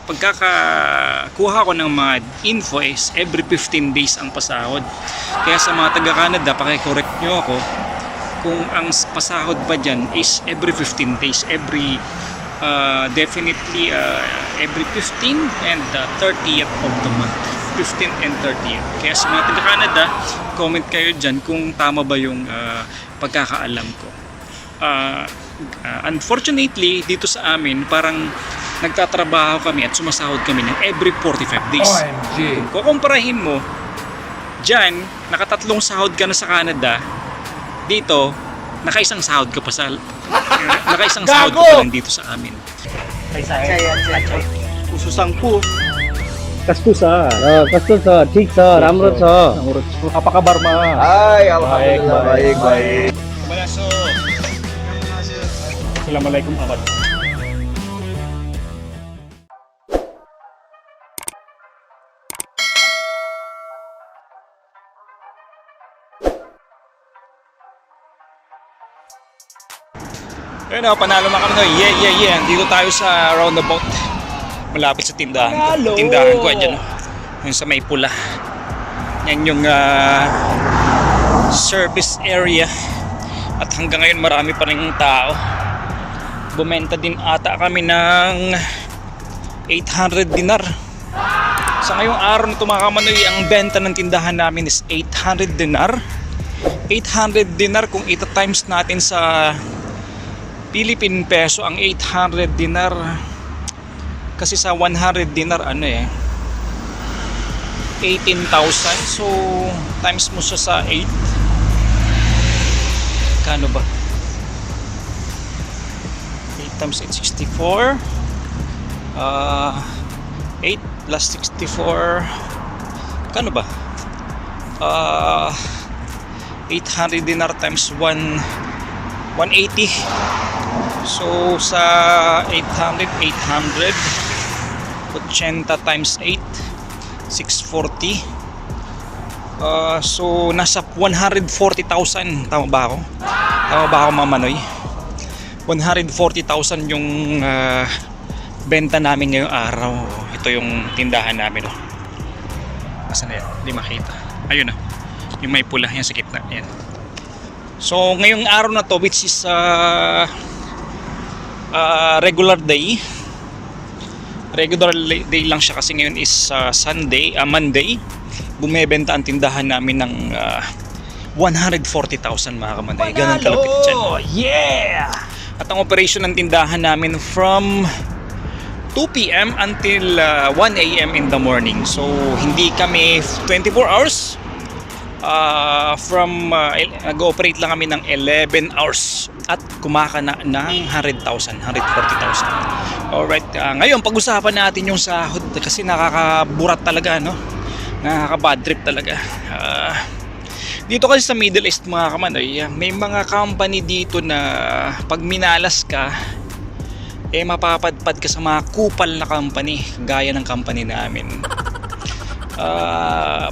pagkakakuha ko ng mga info is every 15 days ang pasahod. Kaya sa mga taga-Canada, paki-correct nyo ako kung ang pasahod pa dyan is every 15 days, definitely every 15 and 30th of the month. 15 and 30th. Kaya sa mga taga-Canada, comment kayo dyan kung tama ba yung pagkakaalam ko. Unfortunately, dito sa amin, parang nagtatrabaho kami at sumasahod kami ng every 45 days. OMG! Kung kukumparahin mo, dyan, nakatatlong sahod ka na sa Canada, dito, nakaisang sahod ka pa sa nakaisang sahod ka pa lang dito sa amin. कुसुसाङपु कस्तो छ कस्तो छ ठिक छ राम्रो छ apa kabar Ma? Hai, alhamdulillah baik. Malaso. Assalamualaikum abad. Ayun o, panalo mga kami. Yeah. Dito tayo sa roundabout. Malapit sa tindahan ko. Tindahan ko, dyan o. Yung sa may pula. Yan yung service area. At hanggang ngayon marami pa rin tao. Bumenta din ata kami ng 800 dinar. Sa ngayong araw na tumakamanoy, ang benta ng tindahan namin is 800 dinar. 800 dinar kung ita times natin sa Philippine peso, ang 800 dinar kasi sa 100 dinar 18,000. So times mo siya sa 8, kano ba? 8 times 8, 64. 8 plus 64, kano ba? 800 dinar times 180. So sa 800 80 times 8, 640. So nasa 140,000. Tama ba ako? Tama ba ako, Mamanoy? 140,000 yung benta namin ngayong araw. Ito yung tindahan namin. Asan na yan? Hindi makita. Ayun na. Yung may pula yan sa gitna. Yan. So ngayong araw na to, which is regular day lang siya kasi ngayon is Monday. Bumebenta ang tindahan namin ng 140,000 mga kamanday. Ganun kalapit dyan. Oh, yeah! At ang operation ng tindahan namin from 2 p.m. until 1 a.m. in the morning. So hindi kami 24 hours. Nag-ooperate lang kami ng 11 hours at kumakana ng 100,000, 140,000. Alright, ngayon pag-usapan natin yung sahod kasi nakakaburat talaga, no? Nakaka-bad trip talaga. Dito kasi sa Middle East mga kamanoy, may mga company dito na pag minalas ka, mapapadpad ka sa mga kupal na company gaya ng company namin.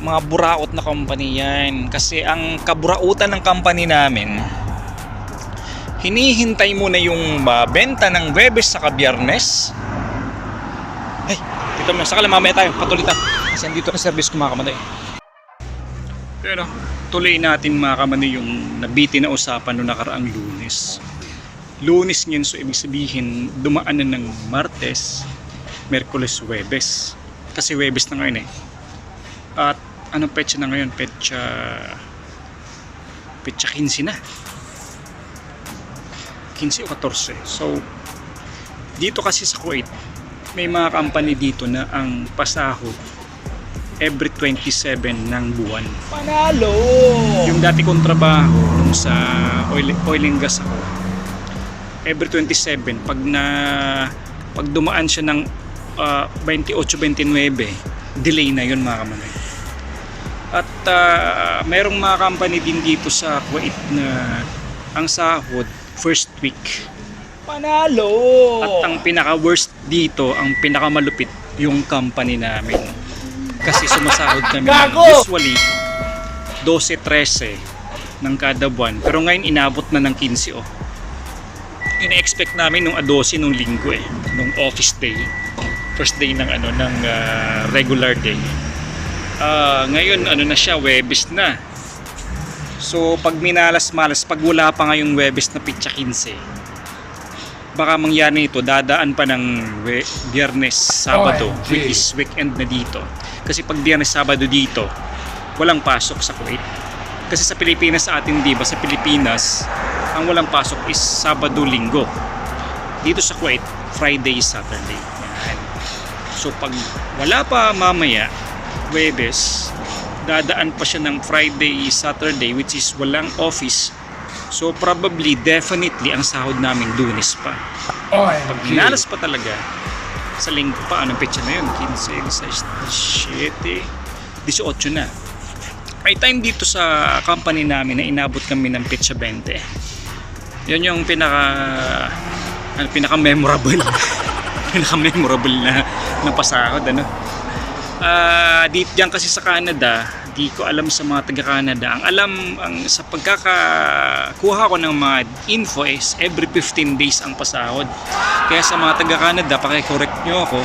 Mga buraot na company yan kasi ang kaburautan ng company namin, hinihintay mo na yung benta ng Webes sa Biyernes. Ay, dito mo sakala mamaya tayo patuloy tayo kasi andito na service ko mga kamanay. Pero tuloy natin mga kamanay yung nabitin na usapan noong nakaraang Lunes ngayon, so ibig sabihin dumaan na ng Martes, Merkules, Webes kasi Webes na ngayon At anong petsa na ngayon? Petsa 15 na. 15 o 14. So dito kasi sa Kuwait, may mga company dito na ang pasahod every 27 ng buwan. Panalo! Yung dati kong trabaho nung sa oil and gas ako, every 27 pag dumaan siya ng 28-29, delay na yun mga kamanay. At mayroong mga company din dito sa Kuwait na ang sahod first week. Panalo! At ang pinaka worst dito, ang pinakamalupit yung company namin. Kasi sumasahod kami usually 12-13 ng kada buwan. Pero ngayon inabot na ng 15 Ina-expect namin nung 12 nung linggo nung office day. First day ng regular day. Ngayon na siya, Webes na. So pag minalas-malas, pag wala pa ngayong Webes na pitsa 15, baka mangyari ito, dadaan pa ng Biyernes, Sabado, which is weekend na dito. Kasi pag Biyernes, Sabado dito, walang pasok sa Kuwait. Kasi sa Pilipinas sa atin, di ba, sa Pilipinas, ang walang pasok is Sabado, Linggo. Dito sa Kuwait, Friday, Saturday. Yan. So pag wala pa mamaya, Webes, dadaan pa siya ng Friday, Saturday, which is walang office. So probably, definitely, ang sahod namin Lunes pa. Pag minalas pa talaga, sa linggo pa, anong petsa na yun? 15, 16, 17, 18 na. May time dito sa company namin na inabot kami ng petsa 20. Yun yung pinaka-memorable. Pinaka-memorable na pasahod, ano? Diyan kasi sa Canada, di ko alam sa mga taga-Canada. Sa pagkakakuha ko ng mga info is every 15 days ang pasahod. Kaya sa mga taga-Canada, paki-correct nyo ako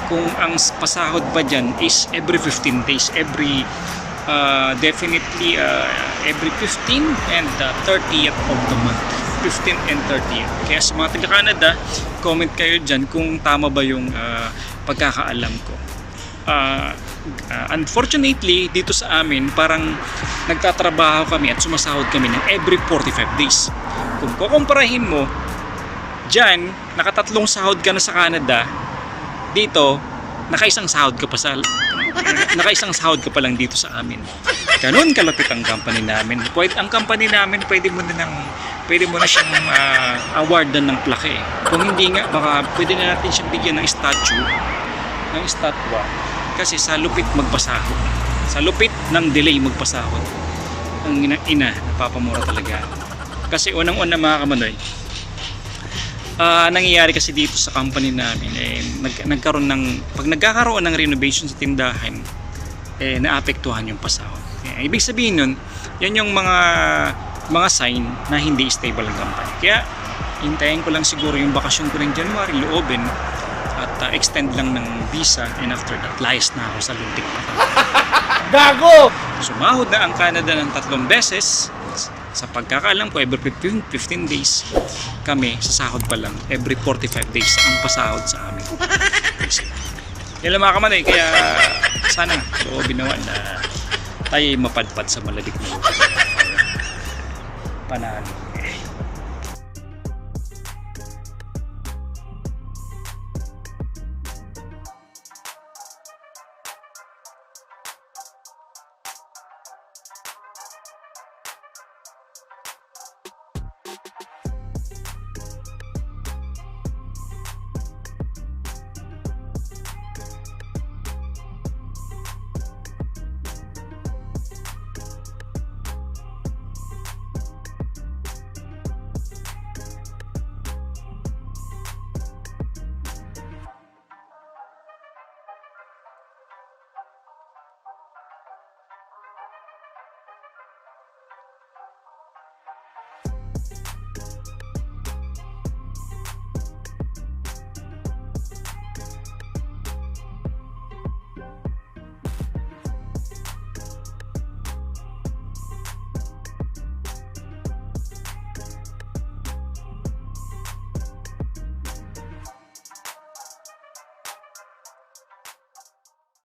kung ang pasahod pa dyan is every 15 days. Definitely every 15 and 30th of the month. 15 and 30th. Kaya sa mga taga-Canada, comment kayo dyan kung tama ba yung pagkakaalam ko. Unfortunately, dito sa amin, parang nagtatrabaho kami at sumasahod kami ng every 45 days. Kung kukumparahin mo, dyan, nakatatlong sahod ka na sa Canada, dito, nakaisang sahod ka pa lang dito sa amin. Ganun kalapit ang company namin. Ang company namin, pwede mo na siyang awardan ng plaque. Kung hindi nga, baka pwede na natin siyang bigyan ng estatwa. Kasi sa lupit magpasahod, sa lupit ng delay magpasahod, ang ina napapamura talaga. Kasi unang-una mga kamanoy, nangyayari kasi dito sa company namin, nagkaroon ng renovation sa tindahan, naapektuhan yung pasahod. Ibig sabihin nun, yan yung mga sign na hindi stable ang company. Kaya hintayin ko lang siguro yung bakasyon ko ng January, loobin at extend lang ng visa, and after that, layas na ako sa luntik pa. Gago! Sumahod na ang Canada ng 3 beses. Sa pagkakaalam ko, every 15 days kami, sa sahod pa lang, every 45 days ang pasahod sa amin. Yan lang mga kamanay, kaya sana binawan na tayo mapadpad sa malabik na lugar. Panalo.